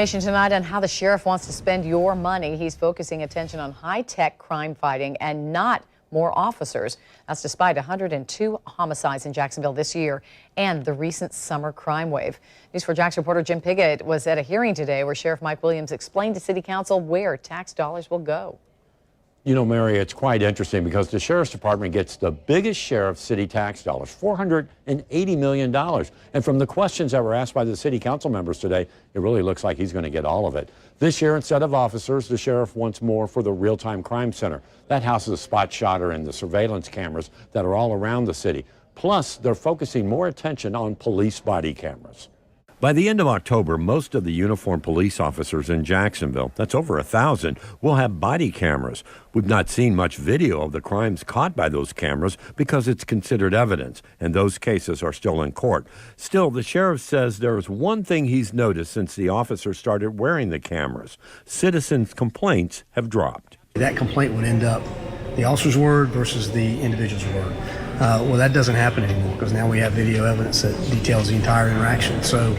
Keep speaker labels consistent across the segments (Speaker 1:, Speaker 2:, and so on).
Speaker 1: Information tonight on how the sheriff wants to spend your money. He's focusing attention on high-tech crime fighting and not more officers. That's despite 102 homicides in Jacksonville this year and the recent summer crime wave. News4Jax reporter Jim Piggott was at a hearing today where Sheriff Mike Williams explained to City Council where tax dollars will go.
Speaker 2: You know, Mary, it's quite interesting because the Sheriff's Department gets the biggest share of city tax dollars, $480 million. And from the questions that were asked by the City Council members today, it really looks like he's going to get all of it. This year, instead of officers, the Sheriff wants more for the Real-Time Crime Center. That houses a spot shotter and the surveillance cameras that are all around the city. Plus, they're focusing more attention on police body cameras. By the end of October, most of the uniformed police officers in Jacksonville, that's over 1,000, will have body cameras. We've not seen much video of the crimes caught by those cameras because it's considered evidence, and those cases are still in court. Still, the sheriff says there is one thing he's noticed since the officers started wearing the cameras. Citizens' complaints have dropped.
Speaker 3: That complaint would end up the officer's word versus the individual's word. Well, that doesn't happen anymore because now we have video evidence that details the entire interaction. So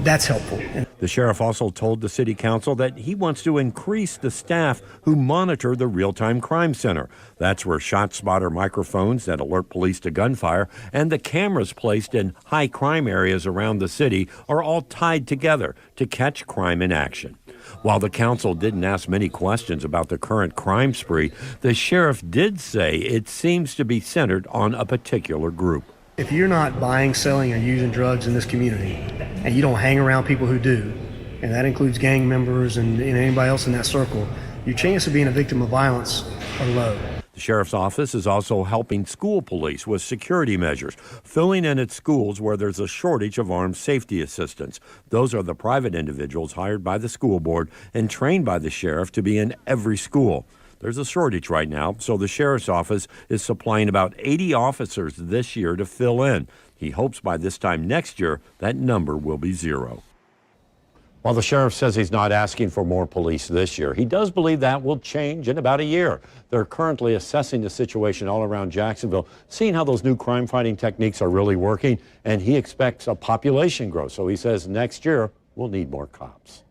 Speaker 3: that's helpful.
Speaker 2: The sheriff also told the City Council that he wants to increase the staff who monitor the Real-Time Crime Center. That's where shot spotter microphones that alert police to gunfire and the cameras placed in high crime areas around the city are all tied together to catch crime in action. While the council didn't ask many questions about the current crime spree, the sheriff did say it seems to be centered on a particular group.
Speaker 3: If you're not buying, selling, or using drugs in this community, and you don't hang around people who do, and that includes gang members and anybody else in that circle, your chance of being a victim of violence are low.
Speaker 2: The sheriff's office is also helping school police with security measures, filling in at schools where there's a shortage of armed safety assistants. Those are the private individuals hired by the school board and trained by the sheriff to be in every school. There's a shortage right now, so the sheriff's office is supplying about 80 officers this year to fill in. He hopes by this time next year that number will be zero. While the sheriff says he's not asking for more police this year, he does believe that will change in about a year. They're currently assessing the situation all around Jacksonville, seeing how those new crime-fighting techniques are really working, and he expects a population growth. So he says next year we'll need more cops.